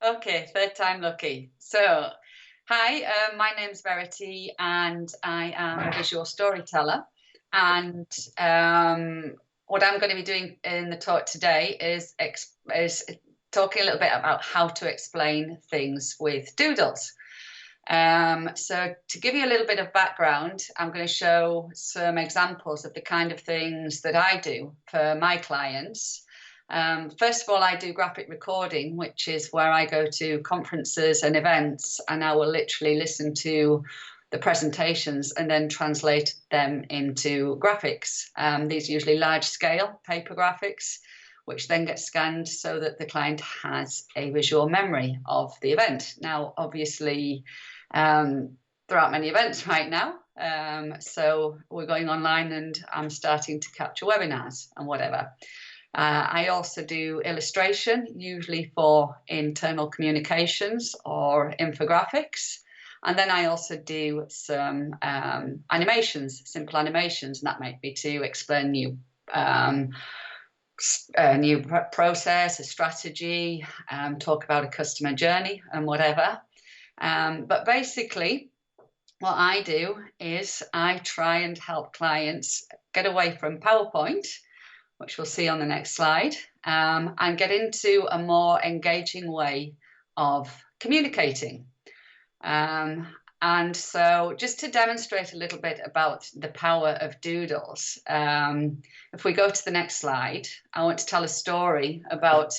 Okay, third time lucky. So, hi, my name's Verity, and I am a visual storyteller. And what I'm going to be doing in the talk today is talking a little bit about how to explain things with doodles. So, to give you a little bit of background, I'm going to show some examples of the kind of things that I do for my clients. First of all, I do graphic recording, which is where I go to conferences and events, and I will literally listen to the presentations and then translate them into graphics. These are usually large scale paper graphics, which then get scanned so that the client has a visual memory of the event. Now, obviously, there aren't many events right now, so we're going online and I'm starting to capture webinars and whatever. I also do illustration, usually for internal communications or infographics. And then I also do some animations, simple animations, and that might be to explain a new process, a strategy, talk about a customer journey and whatever. But basically, what I do is I try and help clients get away from PowerPoint, which we'll see on the next slide, and get into a more engaging way of communicating. And so just to demonstrate a little bit about the power of doodles, if we go to the next slide, I want to tell a story about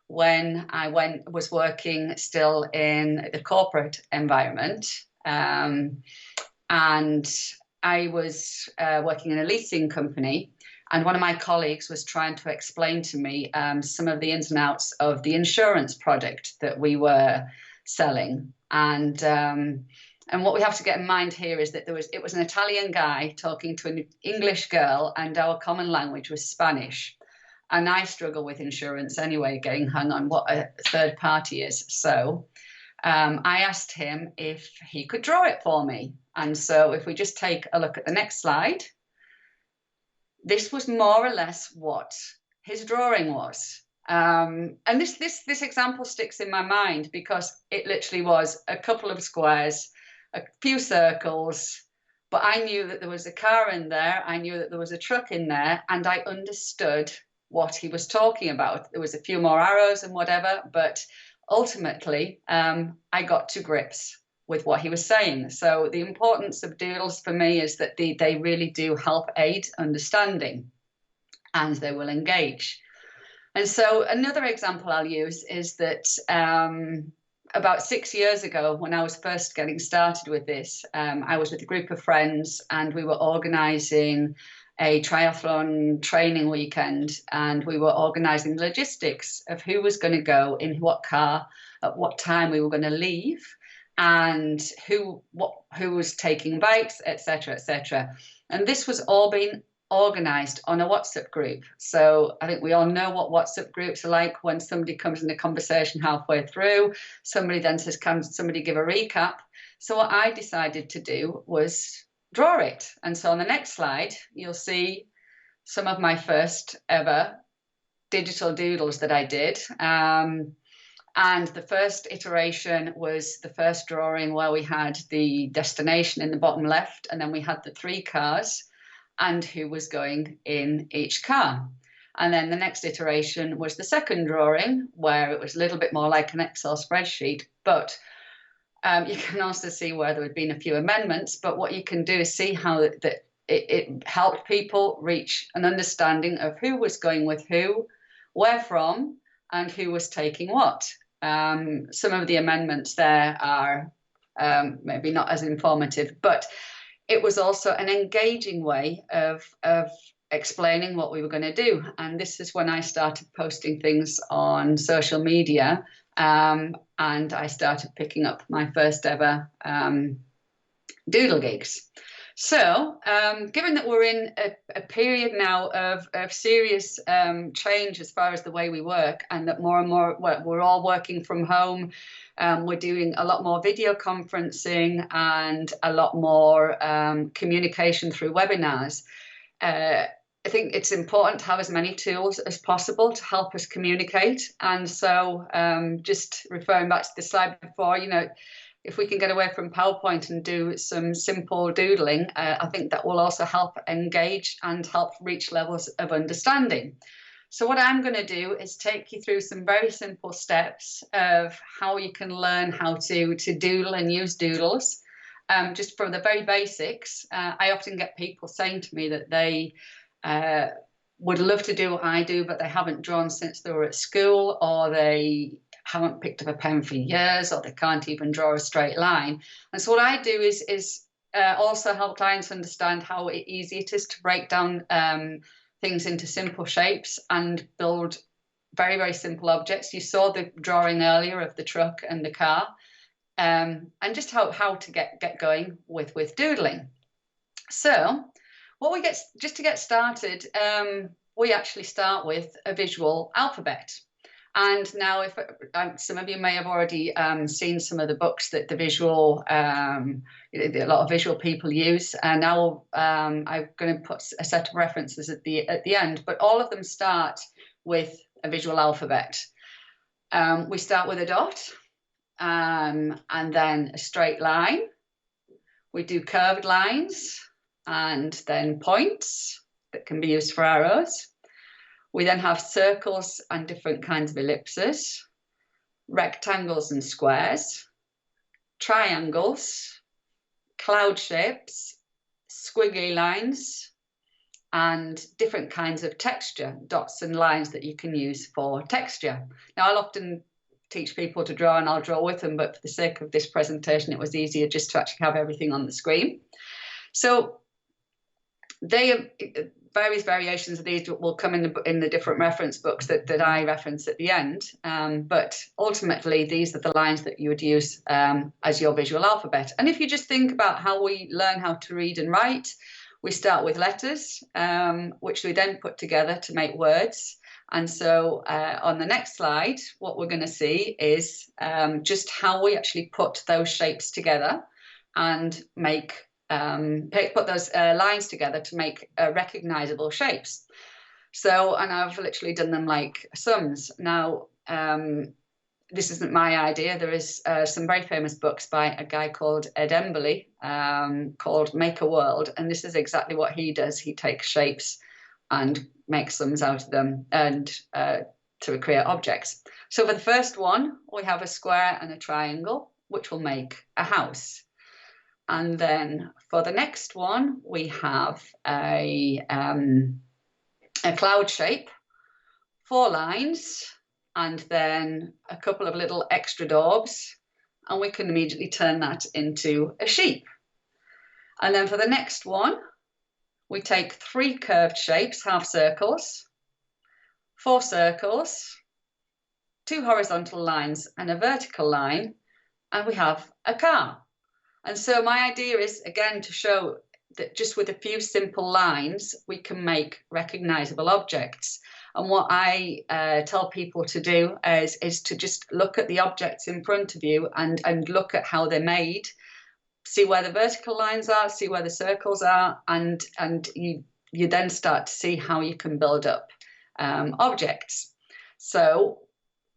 when I was working still in the corporate environment. And I was working in a leasing company. And one of my colleagues was trying to explain to me some of the ins and outs of the insurance product that we were selling. And what we have to get in mind here is that it was an Italian guy talking to an English girl, and our common language was Spanish. And I struggle with insurance anyway, getting hung on what a third party is. So I asked him if he could draw it for me. And so if we just take a look at the next slide, this was more or less what his drawing was. And this example sticks in my mind because it literally was a couple of squares, a few circles, but I knew that there was a car in there, I knew that there was a truck in there, and I understood what he was talking about. There was a few more arrows and whatever, but ultimately I got to grips with what he was saying. So the importance of doodles for me is that they really do help aid understanding, and they will engage. And so another example I'll use is that about 6 years ago, when I was first getting started with this, I was with a group of friends and we were organizing a triathlon training weekend, and we were organizing logistics of who was going to go in what car, at what time we were going to leave, and who was taking bikes, etc., etc. And this was all being organized on a WhatsApp group. So I think we all know what WhatsApp groups are like. When somebody comes in a conversation halfway through, somebody then says, can somebody give a recap? So what I decided to do was draw it. And so on the next slide, you'll see some of my first ever digital doodles that I did. And the first iteration was the first drawing where we had the destination in the bottom left, and then we had the 3 cars and who was going in each car. And then the next iteration was the second drawing, where it was a little bit more like an Excel spreadsheet, but you can also see where there had been a few amendments. But what you can do is see how it helped people reach an understanding of who was going with who, where from, and who was taking what. Some of the amendments there are maybe not as informative, but it was also an engaging way of explaining what we were going to do. And this is when I started posting things on social media, and I started picking up my first ever doodle gigs. So, given that we're in a period now of serious change as far as the way we work, and that more and more we're all working from home, we're doing a lot more video conferencing and a lot more communication through webinars. think it's important to have as many tools as possible to help us communicate. And so just referring back to the slide before, you know, if we can get away from PowerPoint and do some simple doodling, I think that will also help engage and help reach levels of understanding. So what I'm going to do is take you through some very simple steps of how you can learn how to doodle and use doodles. Just from the very basics, I often get people saying to me that they would love to do what I do, but they haven't drawn since they were at school, or they haven't picked up a pen for years, or they can't even draw a straight line. And so what I do is also help clients understand how easy it is to break down things into simple shapes and build very, very simple objects. You saw the drawing earlier of the truck and the car, and just how to get going with doodling. So what we get, just to get started, we actually start with a visual alphabet. And now, if some of you may have already seen some of the books that the visual, a lot of visual people use, and now I'm going to put a set of references at the end. But all of them start with a visual alphabet. We start with a dot, and then a straight line. We do curved lines, and then points that can be used for arrows. We then have circles and different kinds of ellipses, rectangles and squares, triangles, cloud shapes, squiggly lines, and different kinds of texture, dots and lines that you can use for texture. Now, I'll often teach people to draw, and I'll draw with them, but for the sake of this presentation, it was easier just to actually have everything on the screen. So various variations of these will come in the different reference books that I reference at the end. But ultimately, these are the lines that you would use as your visual alphabet. And if you just think about how we learn how to read and write, we start with letters, which we then put together to make words. And so on the next slide, what we're going to see is just how we actually put those shapes together and make put those lines together to make recognizable shapes. So, and I've literally done them like sums. Now, this isn't my idea. There is some very famous books by a guy called Ed Emberley called Make a World. And this is exactly what he does. He takes shapes and makes sums out of them and to create objects. So for the first one, we have a square and a triangle, which will make a house. And then for the next one, we have a cloud shape, 4 lines, and then a couple of little extra daubs, and we can immediately turn that into a sheep. And then for the next one, we take 3 curved shapes, half circles, 4 circles, 2 horizontal lines and a vertical line, and we have a car. And so my idea is, again, to show that just with a few simple lines, we can make recognizable objects. And what I tell people to do is to just look at the objects in front of you and look at how they're made, see where the vertical lines are, see where the circles are, and you then start to see how you can build up objects. So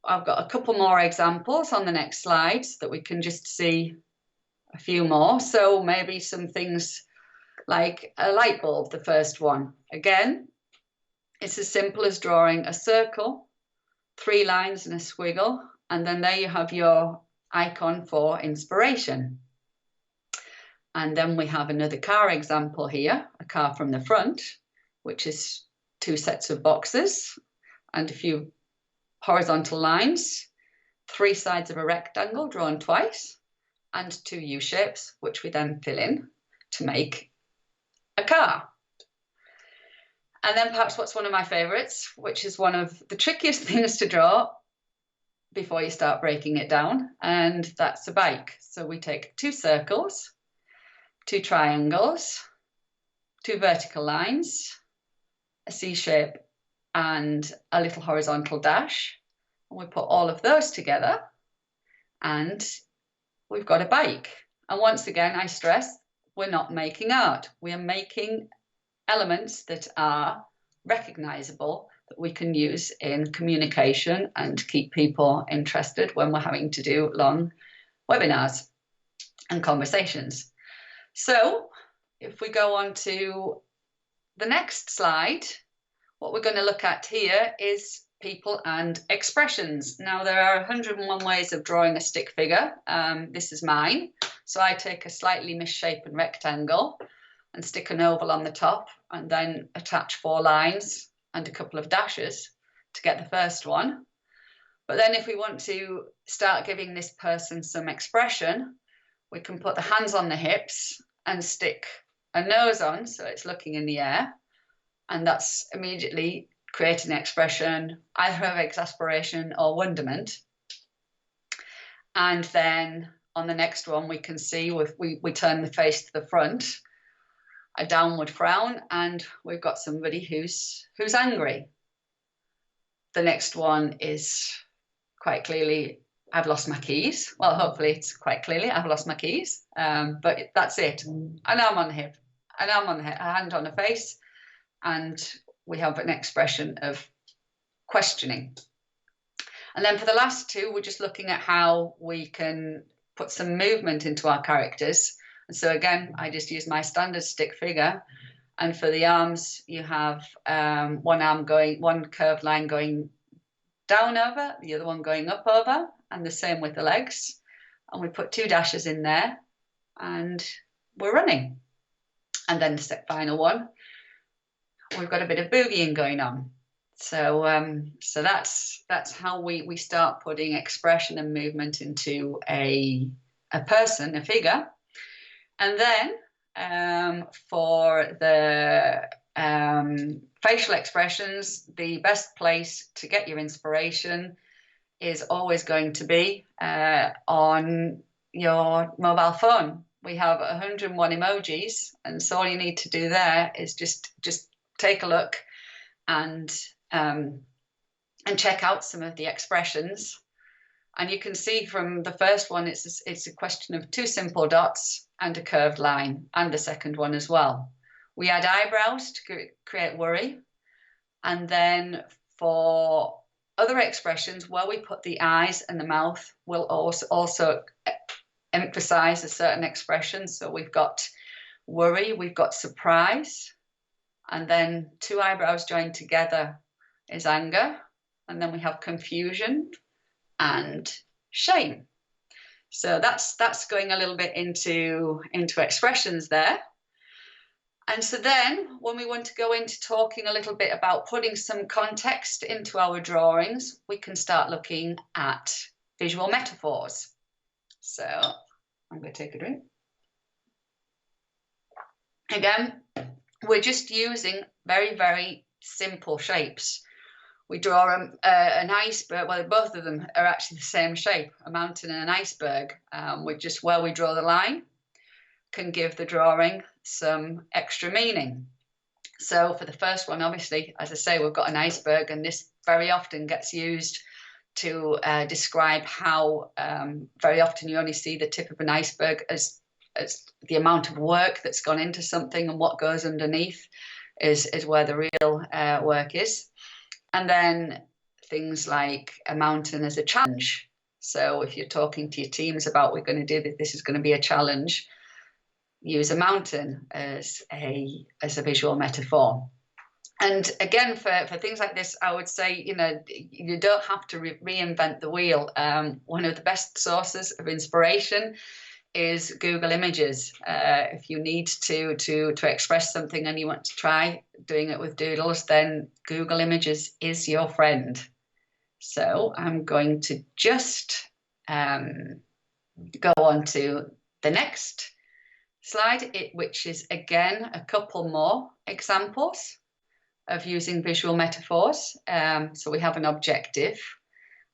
I've got a couple more examples on the next slide so that we can just see a few more. So maybe some things like a light bulb, the first one. Again, it's as simple as drawing a circle, 3 lines and a squiggle, and then there you have your icon for inspiration. And then we have another car example here, a car from the front, which is 2 sets of boxes and a few horizontal lines, 3 sides of a rectangle drawn twice, and 2 U-shapes, which we then fill in to make a car. And then perhaps what's one of my favorites, which is one of the trickiest things to draw before you start breaking it down, and that's a bike. So we take 2 circles, 2 triangles, 2 vertical lines, a C shape, and a little horizontal dash. And we put all of those together, and we've got a bike. And once again, I stress, we're not making art. We are making elements that are recognizable that we can use in communication and keep people interested when we're having to do long webinars and conversations. So if we go on to the next slide, what we're going to look at here is people and expressions. Now, there are 101 ways of drawing a stick figure. This is mine. So I take a slightly misshapen rectangle and stick an oval on the top and then attach 4 lines and a couple of dashes to get the first one. But then if we want to start giving this person some expression, we can put the hands on the hips and stick a nose on, so it's looking in the air. And that's immediately creating an expression either of exasperation or wonderment. And then on the next one, we can see we turn the face to the front, a downward frown, and we've got somebody who's angry. The next one is quite clearly, I've lost my keys. Well, hopefully it's quite clearly, I've lost my keys, but that's it. An arm on the hip, an arm on the head, a hand on the face, and we have an expression of questioning. And then for the last 2, we're just looking at how we can put some movement into our characters. And so again, I just use my standard stick figure. And for the arms, you have one curved line going down over, the other one going up over, and the same with the legs. And we put 2 dashes in there and we're running. And then the final one, we've got a bit of boogieing going on. So so that's how we start putting expression and movement into a person, a figure. And then for the facial expressions, the best place to get your inspiration is always going to be on your mobile phone. We have 101 emojis, and so all you need to do there is just take a look and check out some of the expressions. And you can see from the first one, it's a question of 2 simple dots and a curved line, and the second one as well. We add eyebrows to create worry. And then for other expressions, where we put the eyes and the mouth will also emphasize a certain expression. So we've got worry, we've got surprise, and then 2 eyebrows joined together is anger. And then we have confusion and shame. So that's going a little bit into expressions there. And so then when we want to go into talking a little bit about putting some context into our drawings, we can start looking at visual metaphors. So I'm going to take a drink. Again, we're just using very, very simple shapes. We draw an iceberg. Well, both of them are actually the same shape, a mountain and an iceberg. With just where we draw the line can give the drawing some extra meaning. So for the first one, obviously, as I say, we've got an iceberg, and this very often gets used to describe how very often you only see the tip of an iceberg as the amount of work that's gone into something, and what goes underneath is where the real work is. And then things like a mountain as a challenge. So if you're talking to your teams about, we're going to do this, this is going to be a challenge, use a mountain as a visual metaphor. And again, for things like this, I would say, you don't have to reinvent the wheel. One of the best sources of inspiration is Google Images. If you need to express something and you want to try doing it with doodles, then Google Images is your friend. So I'm going to just go on to the next slide, which is again a couple more examples of using visual metaphors. So we have an objective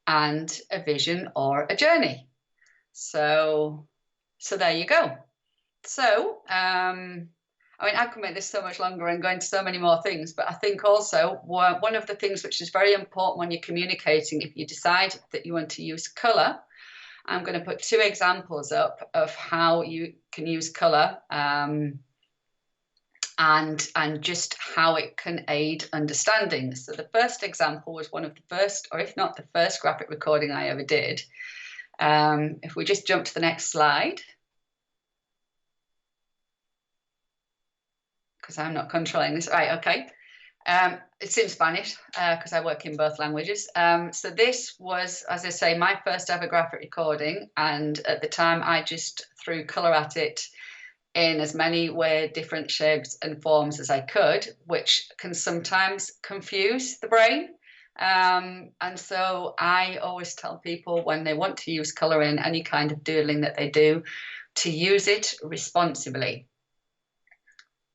and a vision or a journey. So there you go. So, I could make this so much longer and go into so many more things, but I think also one of the things which is very important when you're communicating, if you decide that you want to use colour, I'm going to put 2 examples up of how you can use colour and just how it can aid understanding. So the first example was one of the first, or if not the first, graphic recording I ever did. If we just jump to the next slide, because I'm not controlling this. Right, okay. It's in Spanish because I work in both languages. So this was, as I say, my first ever graphic recording. And at the time, I just threw colour at it in as many weird different shapes and forms as I could, which can sometimes confuse the brain. And so I always tell people when they want to use colour in any kind of doodling that they do, to use it responsibly.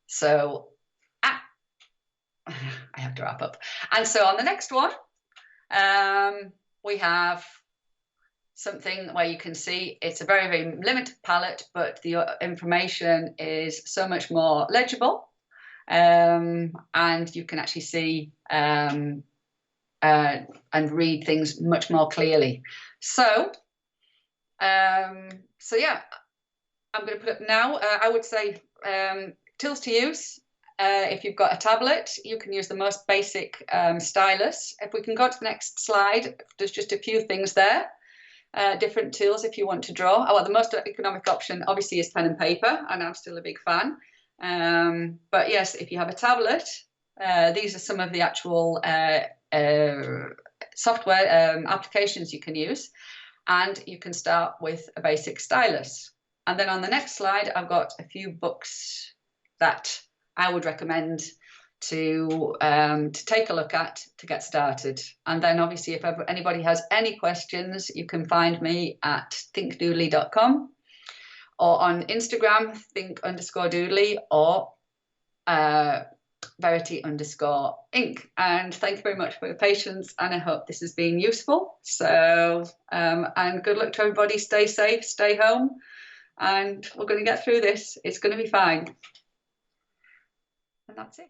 So I have to wrap up. And so on the next one, we have something where you can see it's a very, very limited palette, but the information is so much more legible. And you can actually see and read things much more clearly. So, yeah, I'm going to put up now. I would say tools to use. If you've got a tablet, you can use the most basic stylus. If we can go to the next slide, there's just a few things there. Different tools if you want to draw. Oh, well, the most economic option obviously is pen and paper, and I'm still a big fan. But yes, if you have a tablet, these are some of the actual software applications you can use. And you can start with a basic stylus. And then on the next slide, I've got a few books that I would recommend to take a look at to get started. And then obviously, if ever anybody has any questions, you can find me at thinkdoodly.com or on Instagram, think_doodly, or Verity_Inc. And thank you very much for your patience, and I hope this has been useful. So, and good luck to everybody. Stay safe, stay home, and we're going to get through this. It's going to be fine. And that's it.